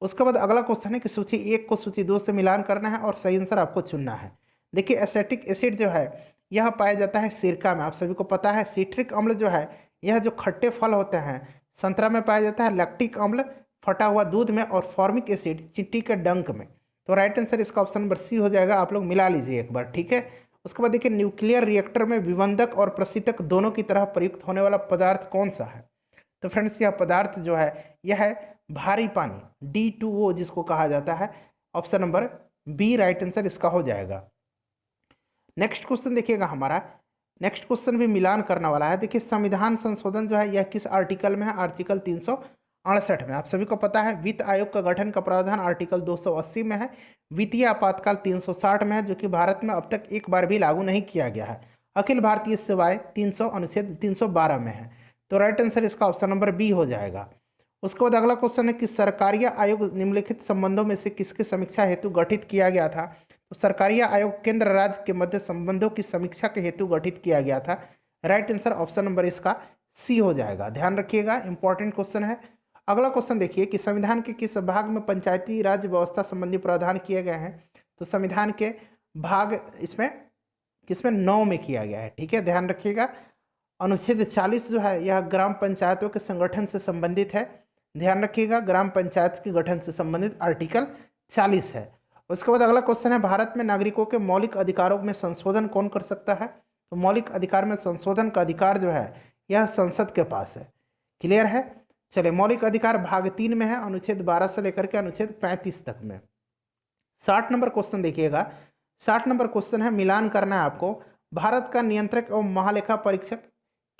उसके बाद अगला क्वेश्चन है कि सूची 1 को सूची 2 से मिलान करना है और सही आंसर आपको चुनना है। देखिए एसिटिक एसिड जो है यह पाया जाता है सिरका में, आप सभी को पता है। सिट्रिक अम्ल जो है यह जो खट्टे फल होते हैं संतरा में पाया जाता है। लैक्टिक अम्ल फटा हुआ दूध में, और फॉर्मिक एसिड चींटी के डंक में। तो राइट आंसर इसका ऑप्शन नंबर सी हो जाएगा। आप लोग मिला लीजिए एक बार, ठीक है। उसके बाद देखिए न्यूक्लियर रिएक्टर में विबंधक और प्रशीतक दोनों की तरह प्रयुक्त होने वाला पदार्थ कौन सा है। तो फ्रेंड्स यह पदार्थ जो है यह है भारी पानी, D2O जिसको कहा जाता है। Option number B right answer इसका हो जाएगा। नेक्स्ट क्वेश्चन देखिएगा हमारा, नेक्स्ट क्वेश्चन भी मिलान करने वाला है। देखिए संविधान संशोधन जो है यह किस आर्टिकल में है। आर्टिकल 368 में। आप सभी को पता है वित्त आयोग का गठन का प्रावधान आर्टिकल 280 में है। वित्तीय आपातकाल 360 में है, जो कि भारत में अब तक एक बार भी लागू नहीं किया गया है। अखिल भारतीय सेवाएं 300 अनुच्छेद 312 में है। तो राइट आंसर इसका ऑप्शन नंबर बी हो जाएगा। उसके बाद अगला क्वेश्चन है कि सरकारिया आयोग निम्नलिखित संबंधों में से किसकी समीक्षा हेतु गठित किया गया था। तो सरकारिया आयोग केंद्र राज्य के मध्य संबंधों की समीक्षा के हेतु गठित किया गया था। राइट आंसर ऑप्शन नंबर इसका सी हो जाएगा। ध्यान रखिएगा, इंपॉर्टेंट क्वेश्चन है। अगला क्वेश्चन देखिए कि संविधान के किस भाग में पंचायती राज व्यवस्था संबंधी प्रावधान किए गए हैं। तो संविधान के भाग इसमें किसमें 9 में किया गया है, ठीक है। ध्यान रखिएगा, अनुच्छेद 40 जो है यह ग्राम पंचायतों के संगठन से संबंधित है। ध्यान रखिएगा, ग्राम पंचायत के गठन से संबंधित आर्टिकल 40 है। उसके बाद अगला क्वेश्चन है भारत में नागरिकों के मौलिक अधिकारों में संशोधन कौन कर सकता है। तो मौलिक अधिकार में संशोधन का अधिकार जो है यह संसद के पास है। क्लियर है। चलिए, मौलिक अधिकार भाग 3 में है, अनुच्छेद 12 से लेकर के अनुच्छेद 35 तक में। 60 नंबर क्वेश्चन देखिएगा। 60 नंबर क्वेश्चन है, मिलान करना है आपको। भारत का नियंत्रक एवं महालेखा परीक्षक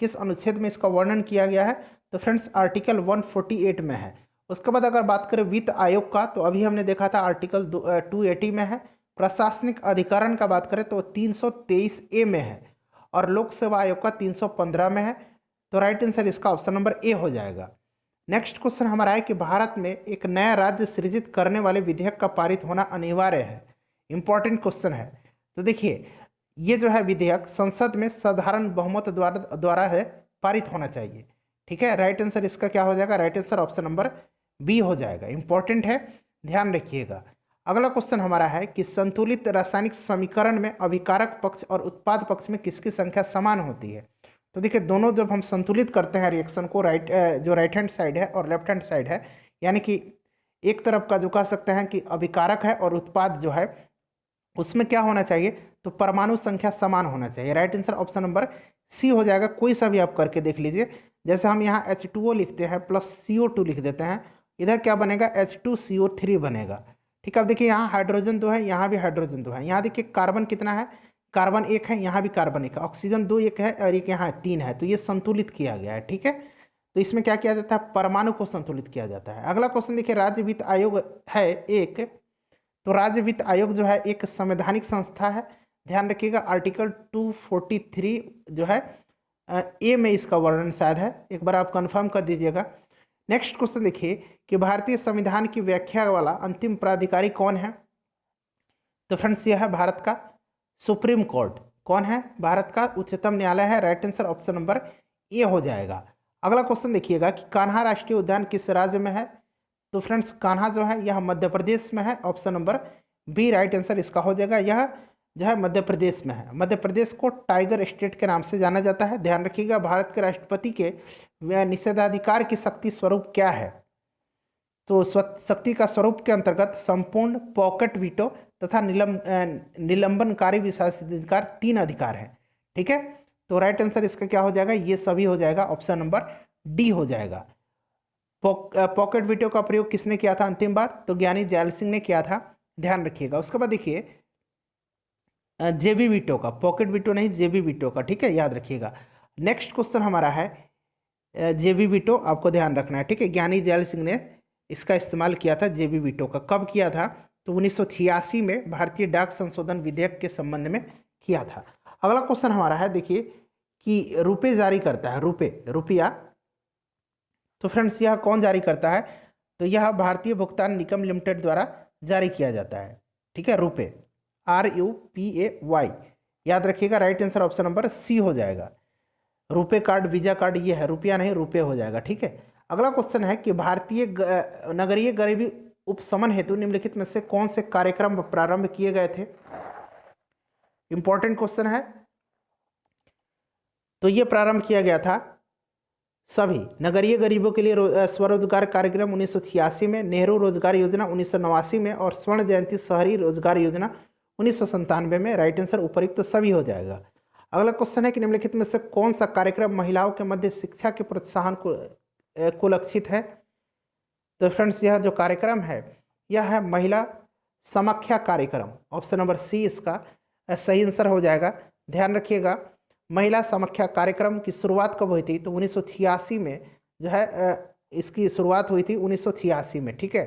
किस अनुच्छेद में इसका वर्णन किया गया है। तो फ्रेंड्स आर्टिकल 148 में है। उसके बाद अगर बात करें वित्त आयोग का, तो अभी हमने देखा था आर्टिकल 280 में है। प्रशासनिक अधिकरण का बात करें तो 323A में है, और लोक सेवा आयोग का 315 में है। तो राइट आंसर इसका ऑप्शन नंबर ए हो जाएगा। नेक्स्ट क्वेश्चन हमारा है कि भारत में एक नया राज्य सृजित करने वाले विधेयक का पारित होना अनिवार्य है। इंपॉर्टेंट क्वेश्चन है। तो देखिए ये जो है विधेयक संसद में साधारण बहुमत द्वारा है पारित होना चाहिए, ठीक है। राइट आंसर इसका क्या हो जाएगा, right answer option number B हो जाएगा। इंपॉर्टेंट है, ध्यान रखिएगा। अगला क्वेश्चन हमारा है कि संतुलित रासायनिक समीकरण में अभिकारक पक्ष और उत्पाद पक्ष में किसकी संख्या समान होती है। तो देखिए दोनों जब हम संतुलित करते हैं रिएक्शन को, जो राइट हैंड साइड है और लेफ्ट हैंड साइड है, यानी कि एक तरफ का जो कह सकते हैं कि अभिकारक है और उत्पाद जो है उसमें क्या होना चाहिए, तो परमाणु संख्या समान होना चाहिए। Right answer option number C हो जाएगा। कोई सा भी आप करके देख लीजिए। जैसे हम यहाँ H2O लिखते हैं प्लस CO2 लिख देते हैं, इधर क्या बनेगा, H2CO3 बनेगा। ठीक है, अब देखिए यहाँ हाइड्रोजन 2 है, यहाँ भी हाइड्रोजन 2 है। यहाँ देखिए कार्बन कितना है, कार्बन 1 है, यहाँ भी कार्बन 1 है, ऑक्सीजन 2 1 है और एक यहाँ 3 है। तो ये संतुलित किया गया है। ठीक है, तो इसमें क्या किया जाता है, परमाणु को संतुलित किया जाता है। अगला क्वेश्चन देखिए, राज्य वित्त आयोग है एक, तो राज्य वित्त आयोग जो है एक संवैधानिक संस्था है। ध्यान रखिएगा आर्टिकल 243 जो है ए में इसका वर्णन शायद है, एक बार आप कंफर्म कर दीजिएगा। नेक्स्ट क्वेश्चन देखिए कि भारतीय संविधान की व्याख्या वाला अंतिम प्राधिकारी कौन है, तो फ्रेंड्स यह है भारत का सुप्रीम कोर्ट। कौन है, भारत का उच्चतम न्यायालय है। Right answer option number A हो जाएगा। अगला क्वेश्चन देखिएगा कि कान्हा राष्ट्रीय उद्यान किस राज्य में है, तो फ्रेंड्स कान्हा जो है यह मध्य प्रदेश में है। Option number B right answer इसका हो जाएगा। यह जो है मध्य प्रदेश में है। मध्य प्रदेश को टाइगर स्टेट के नाम से जाना जाता है। ध्यान रखिएगा भारत के राष्ट्रपति के निषेधाधिकार की शक्ति स्वरूप क्या है, तो शक्ति का स्वरूप के अंतर्गत संपूर्ण पॉकेट वीटो तथा निलंबनकारी विशेषाधिकार 3 अधिकार है। ठीक है, तो राइट आंसर इसका क्या हो जाएगा, ये सभी हो जाएगा। ऑप्शन नंबर डी हो जाएगा। पॉकेट वीटो का प्रयोग किसने किया था अंतिम बार, तो ज्ञानी जैल सिंह ने किया था। ध्यान रखिएगा। उसके बाद देखिए जेबी वीटो का, पॉकेट वीटो नहीं जेबी वीटो का। ठीक है, याद रखिएगा। नेक्स्ट क्वेश्चन हमारा है जेबी वीटो, आपको ध्यान रखना है। ठीक है, ज्ञानी जैल सिंह ने इसका इस्तेमाल किया था जेबी वीटो का। कब किया था, तो 1986 में भारतीय डाक संशोधन विधेयक के संबंध में किया था। अगला क्वेश्चन हमारा है देखिए कि रुपए जारी करता है, रुपया, तो फ्रेंड्स यह कौन जारी करता है, तो यह भारतीय भुगतान निगम लिमिटेड द्वारा जारी किया जाता है। ठीक है, रुपए RUPAY याद रखिएगा। Right answer option number C हो जाएगा। रुपे कार्ड, वीजा कार्ड ये है, रुपया नहीं रुपए हो जाएगा। ठीक है, अगला क्वेश्चन है कि भारतीय नगरीय गरीबी उपशमन हेतु निम्नलिखित में से कौन से कार्यक्रम प्रारंभ किए गए थे। इंपॉर्टेंट क्वेश्चन है। तो ये प्रारंभ किया गया था सभी नगरीय गरीबों के लिए स्वरोजगार कार्यक्रम 1986 में, नेहरू रोजगार योजना 1989 में और स्वर्ण जयंती शहरी रोजगार योजना 1997 में। राइट आंसर उपयुक्त सभी हो जाएगा। अगला क्वेश्चन है कि निम्नलिखित में से कौन सा कार्यक्रम महिलाओं के मध्य शिक्षा के प्रोत्साहन को लक्षित है, तो फ्रेंड्स यह जो कार्यक्रम है यह है महिला समाख्या कार्यक्रम। ऑप्शन नंबर सी इसका सही आंसर हो जाएगा। ध्यान रखिएगा महिला समाख्या कार्यक्रम की शुरुआत कब हुई थी, तो 1986 में जो है इसकी शुरुआत हुई थी 1986 में। ठीक है,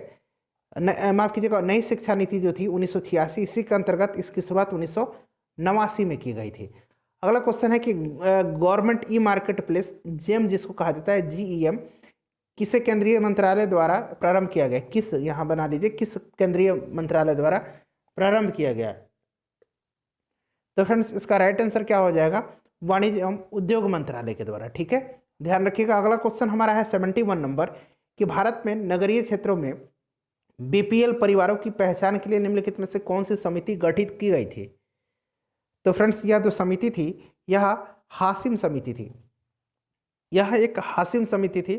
माफ कीजिएगा, नई शिक्षा नीति जो थी 1986, इसी के अंतर्गत इसकी शुरुआत 1989 में की गई थी। अगला क्वेश्चन है कि government e market place GeM जिसको कहा जाता है GEM किसे केंद्रीय मंत्रालय द्वारा प्रारंभ किया गया, किस, यहाँ बना लीजिए, किस केंद्रीय मंत्रालय द्वारा प्रारंभ किया गया, तो फ्रेंड्स इसका राइट आंसर क्या हो जाएगा, वाणिज्य एवं उद्योग मंत्रालय के द्वारा। ठीक है, ध्यान रखिएगा। अगला क्वेश्चन हमारा है 71 नंबर कि भारत में नगरीय क्षेत्रों में BPL परिवारों की पहचान के लिए निम्नलिखित में से कौन सी समिति गठित की गई थी, तो फ्रेंड्स यह जो समिति थी यह हासिम समिति थी, यह एक हासिम समिति थी।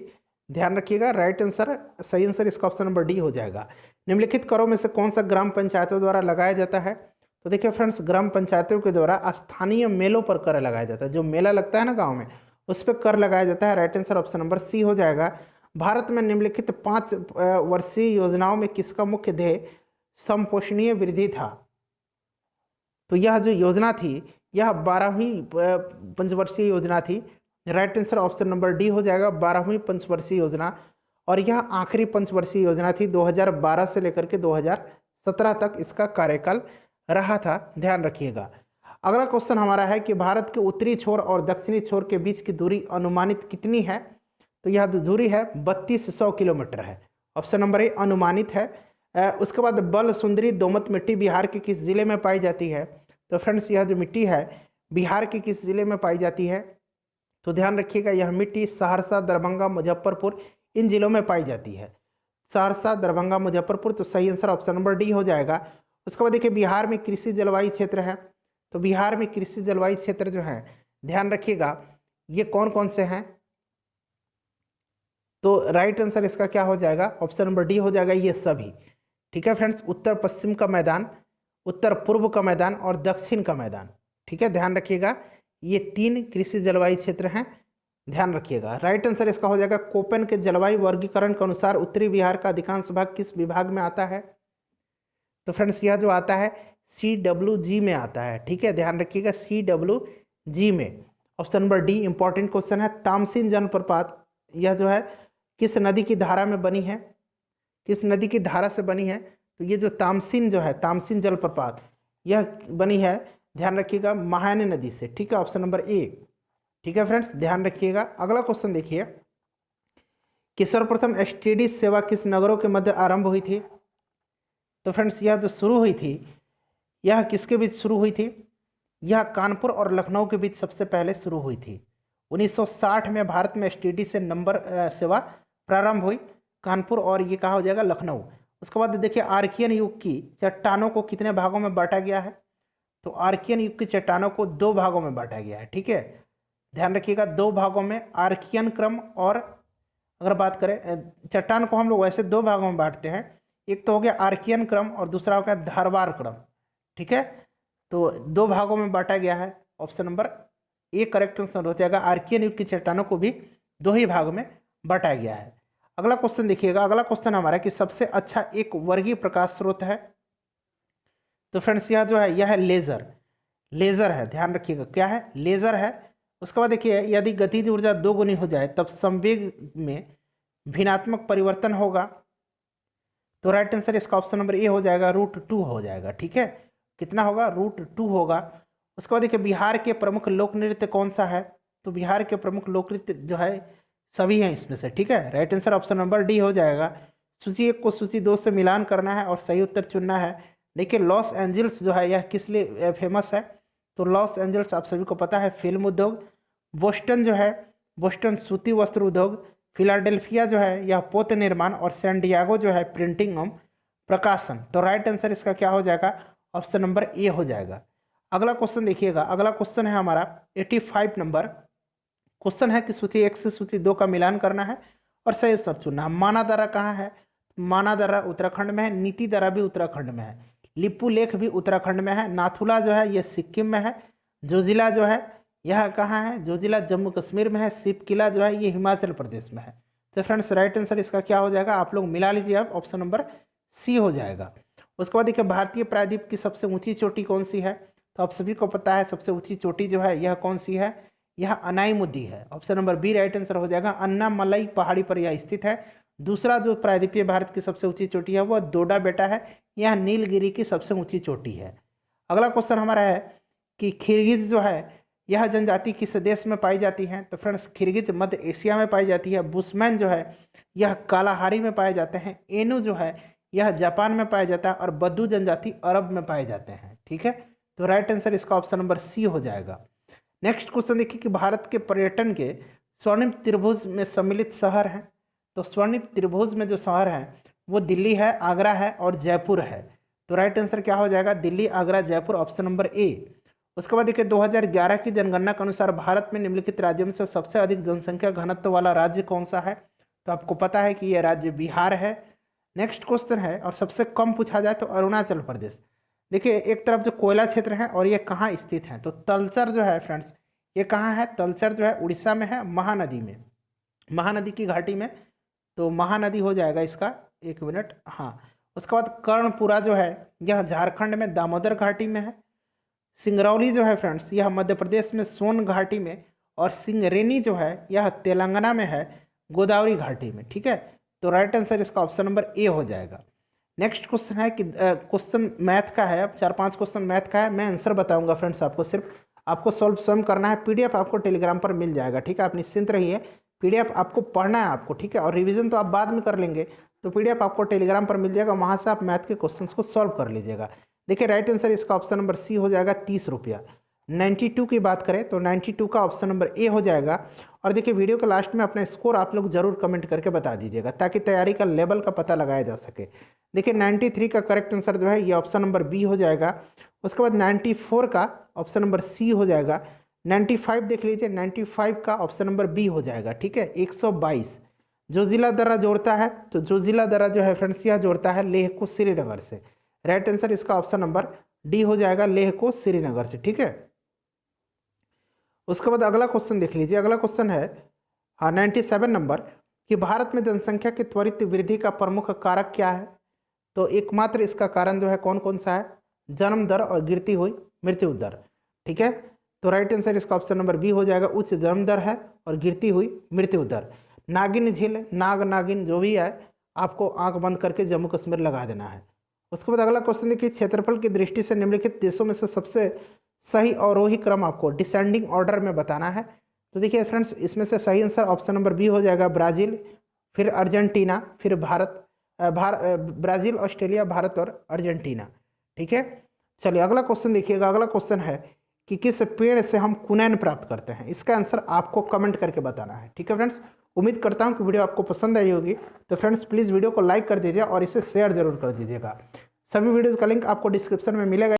ध्यान रखिएगा। राइट आंसर, सही आंसर इसका ऑप्शन नंबर डी हो जाएगा। निम्नलिखित करों में से कौन सा ग्राम पंचायतों द्वारा लगाया जाता है, तो देखिए फ्रेंड्स ग्राम पंचायतों के द्वारा स्थानीय मेलों पर कर लगाया जाता है। जो मेला लगता है ना गांव में, उस पर कर लगाया जाता है। Right answer option number C हो जाएगा। भारत में निम्नलिखित 5 वर्षीय योजनाओं में किसका मुख्य ध्येय समपोषणीय वृद्धि था, तो यह जो योजना थी यह 12वीं पंचवर्षीय योजना थी। Right answer option number D हो जाएगा, 12वीं पंचवर्षीय योजना, और यह आखिरी पंचवर्षीय योजना थी। 2012 से लेकर के 2017 तक इसका कार्यकाल रहा था। ध्यान रखिएगा। अगला क्वेश्चन हमारा है कि भारत के उत्तरी छोर और दक्षिणी छोर के बीच की दूरी अनुमानित कितनी है, तो यह दूरी है 3200 किलोमीटर है। ऑप्शन नंबर ए अनुमानित है। उसके बाद बल सुंदरी दोमट मिट्टी बिहार के किस जिले में पाई जाती है, तो फ्रेंड्स यह जो मिट्टी है बिहार के किस जिले में पाई जाती है, तो ध्यान रखिएगा यह मिट्टी सहरसा, दरभंगा, मुजफ्फरपुर इन जिलों में पाई जाती है। सहरसा, दरभंगा, मुजफ्फरपुर, तो सही आंसर ऑप्शन नंबर डी हो जाएगा। उसके बाद देखिए बिहार में कृषि जलवायु क्षेत्र है, तो बिहार में कृषि जलवायु क्षेत्र जो है ध्यान रखिएगा ये कौन कौन से हैं? तो राइट आंसर इसका क्या हो जाएगा? ऑप्शन नंबर डी हो जाएगा, ये सभी। ठीक है फ्रेंड्स, उत्तर पश्चिम का मैदान, उत्तर पूर्व का मैदान और दक्षिण का मैदान। ठीक है, ध्यान रखिएगा, ये 3 कृषि जलवायु क्षेत्र हैं, ध्यान रखिएगा। राइट आंसर इसका हो जाएगा कोपेन के जलवायु वर्गीकरण के अनुसार उत्तरी बिहार का अधिकांश भाग किस विभाग में आता है? तो फ्रेंड्स यह जो आता है CWG में आता है। ठीक है, ध्यान रखिएगा, CWG में। Option number D important question है। तामसिन जलप्रपात यह जो है किस नदी की धारा में बनी है? किस नदी की धारा से बनी है? तो ये जो तामसिन जो है, तामसिन जलप्रपात, यह बनी है, ध्यान रखिएगा, महानदी नदी से। ठीक है, ऑप्शन नंबर ए। ठीक है फ्रेंड्स, ध्यान रखिएगा। अगला क्वेश्चन देखिए कि सर्वप्रथम STD सेवा किस नगरों के मध्य आरंभ हुई थी? तो फ्रेंड्स यह जो शुरू हुई थी, यह किसके बीच शुरू हुई थी? यह कानपुर और लखनऊ के बीच सबसे पहले शुरू हुई थी। 1960 में भारत में STD से नंबर सेवा प्रारंभ हुई, कानपुर और ये कहा हो जाएगा लखनऊ। उसके बाद देखिए आर्कियन युग की चट्टानों को कितने भागों में बांटा गया है? तो आर्कियन युग की चट्टानों को 2 भागों में बांटा गया है। ठीक है, ध्यान रखिएगा, 2 भागों में, आर्कियन क्रम और अगर बात करें चट्टान को हम लोग वैसे 2 भागों में बांटते हैं, एक तो हो गया आर्कियन क्रम और दूसरा हो गया धारवार क्रम। ठीक है, तो 2 भागों में बांटा गया है। Option number A correct answer हो जाएगा, आर्कियन युग की चट्टानों को भी 2 ही भाग में बांटा गया है। अगला क्वेश्चन देखिएगा, अगला क्वेश्चन हमारा कि सबसे अच्छा एक वर्गीय प्रकाश स्रोत है? तो फ्रेंड्स यह जो है, यह है लेजर। लेजर है, ध्यान रखिएगा, क्या है? लेजर है। उसके बाद देखिए यदि गतिज ऊर्जा 2 गुनी हो जाए तब संवेग में भिन्नात्मक परिवर्तन होगा। तो राइट आंसर इसका ऑप्शन नंबर ए हो जाएगा, √2 हो जाएगा। ठीक है, कितना होगा? √2 होगा। उसके बाद देखिए बिहार के प्रमुख लोक नृत्य कौन सा है? तो बिहार के प्रमुख लोक नृत्य जो है सभी हैं इसमें से। ठीक है, right answer option number D हो जाएगा। सूची 1 को सूची 2 से मिलान करना है और सही उत्तर चुनना है। देखिए लॉस एंजल्स जो है यह किस लिए फेमस है? तो लॉस एंजल्स आप सभी को पता है फिल्म उद्योग, बोस्टन जो है, बोस्टन सूती वस्त्र उद्योग, फिलाडेल्फिया जो है यह पोत निर्माण और सैन डियागो जो है प्रिंटिंग एवं प्रकाशन। तो राइट आंसर इसका क्या हो जाएगा? ऑप्शन नंबर ए हो जाएगा। अगला क्वेश्चन देखिएगा, अगला क्वेश्चन है हमारा 85 नंबर क्वेश्चन है कि सूची 1 से सूची 2 का मिलान करना है और सही उत्तर चुनना है। मानादरा कहाँ है? मानादरा उत्तराखंड में है, नीतिदरा भी उत्तराखंड में है, लिपू लेख भी उत्तराखंड में है, नाथुला जो है यह सिक्किम में है, जोजिला जो है यह कहाँ है? जोजिला जम्मू कश्मीर में है, शिप किला जो है ये हिमाचल प्रदेश में है। तो फ्रेंड्स राइट आंसर इसका क्या हो जाएगा? आप लोग मिला लीजिए, अब ऑप्शन नंबर सी हो जाएगा। उसके बाद देखिए भारतीय प्रायद्वीप की सबसे ऊंची चोटी कौन सी है? तो आप सभी को पता है सबसे ऊंची चोटी जो है यह कौन सी है? यह अनाईमुद्दी है। Option number B right answer हो जाएगा। अन्नामलई पहाड़ी पर यह स्थित है। दूसरा जो प्रायद्वीपीय भारत की सबसे ऊंची चोटी है वह डोडा बेटा है, यह नीलगिरी की सबसे ऊंची चोटी है। अगला क्वेश्चन हमारा है कि खिरगिज जो है यह जनजाति किस देश में पाई जाती है? तो फ्रेंड्स खिरगिज मध्य एशिया में पाई जाती है। बुशमैन जो है यह कालाहारी में पाए जाते हैं। एनु जो है यह जापान में पाया जाता है और बद्दू जनजाति अरब में पाए जाते हैं। ठीक है, तो राइट आंसर इसका ऑप्शन नंबर सी हो जाएगा। नेक्स्ट क्वेश्चन देखिए कि भारत के पर्यटन के स्वर्णिम त्रिभुज में सम्मिलित शहर हैं। तो स्वर्णिम त्रिभुज में जो शहर है वो दिल्ली है, आगरा है और जयपुर है। तो राइट आंसर क्या हो जाएगा? Delhi, Agra, Jaipur, option number A. उसके बाद देखिए 2011 की जनगणना के अनुसार भारत में निम्नलिखित राज्यों में से सबसे अधिक जनसंख्या घनत्व वाला राज्य कौन सा है? तो आपको पता है कि यह राज्य बिहार है। नेक्स्ट क्वेश्चन है और सबसे कम पूछा जाए तो अरुणाचल प्रदेश। देखिए एक तरफ जो कोयला क्षेत्र है और ये कहाँ स्थित है? तो तलचर जो है फ्रेंड्स ये कहाँ है? तलचर जो है उड़ीसा में है, महानदी में, महानदी की घाटी में। तो महानदी हो जाएगा इसका, 1 मिनट, हाँ। उसके बाद कर्णपुरा जो है यह झारखंड में दामोदर घाटी में है। सिंगरौली जो है फ्रेंड्स यह मध्य प्रदेश में सोन घाटी में, और सिंगरेनी जो है यह तेलंगाना में है, गोदावरी घाटी में। ठीक है, तो राइट आंसर इसका ऑप्शन नंबर ए हो जाएगा। नेक्स्ट क्वेश्चन है कि क्वेश्चन मैथ का है। अब 4-5 क्वेश्चन मैथ का है, मैं आंसर बताऊंगा फ्रेंड्स, आपको सिर्फ आपको सॉल्व स्वयं करना है। पीडीएफ आपको टेलीग्राम पर मिल जाएगा। ठीक है, आप निश्चिंत रहिए, पीडीएफ आपको पढ़ना है आपको। ठीक है, और रिवीजन तो आप बाद में कर लेंगे, तो पीडीएफ आपको टेलीग्राम पर मिल जाएगा, वहाँ से आप मैथ के क्वेश्चंस को सॉल्व कर लीजिएगा। देखिए राइट आंसर इसका ऑप्शन नंबर सी हो जाएगा, 30 रुपया। 92 की बात करें तो 92 का ऑप्शन नंबर ए हो जाएगा। और देखिए वीडियो के लास्ट में अपना स्कोर आप लोग जरूर कमेंट करके बता दीजिएगा, ताकि तैयारी का लेवल का पता लगाया जा सके। देखिए 93 का करेक्ट आंसर जो है ये ऑप्शन नंबर बी हो जाएगा। उसके बाद 94 का ऑप्शन नंबर सी हो जाएगा। 95 देख लीजिए, 95 का ऑप्शन नंबर बी हो जाएगा। ठीक है, 122 जोजिला दर्रा जोड़ता है, तो जोजिला दर्रा जो है फ्रेंड्स यह जोड़ता है लेह को श्रीनगर से। राइट आंसर इसका ऑप्शन नंबर डी हो जाएगा, लेह को श्रीनगर से। ठीक है, उसके बाद अगला क्वेश्चन देख लीजिए। अगला क्वेश्चन है 97 नंबर कि भारत में जनसंख्या की त्वरित वृद्धि का प्रमुख कारक क्या है। तो एकमात्र इसका कारण जो है कौन कौन सा है, जन्म दर और गिरती हुई मृत्यु दर। ठीक है, तो राइट आंसर इसका ऑप्शन नंबर बी हो जाएगा, उच्च जन्म दर है और गिरती हुई मृत्यु दर। नागिन झील, नाग नागिन जो भी है, आपको आंख बंद करके जम्मू कश्मीर लगा देना है। उसके बाद अगला क्वेश्चन देखिए, क्षेत्रफल की दृष्टि से निम्नलिखित देशों में से सबसे सही अवरोही क्रम आपको डिसेंडिंग ऑर्डर में बताना है। तो देखिए फ्रेंड्स, इसमें से सही आंसर ऑप्शन नंबर बी हो जाएगा, ब्राज़ील, फिर अर्जेंटीना, फिर भारत, ब्राज़ील, ऑस्ट्रेलिया, भारत और अर्जेंटीना। ठीक है, चलिए अगला क्वेश्चन देखिएगा। अगला क्वेश्चन है कि किस पेड़ से हम कुनैन प्राप्त करते हैं। इसका आंसर आपको कमेंट करके बताना है। ठीक है फ्रेंड्स, उम्मीद करता हूं कि वीडियो आपको पसंद आई होगी। तो फ्रेंड्स प्लीज़ वीडियो को लाइक कर दीजिए और इसे शेयर जरूर कर दीजिएगा। सभी वीडियोज़ का लिंक आपको डिस्क्रिप्शन में मिलेगा।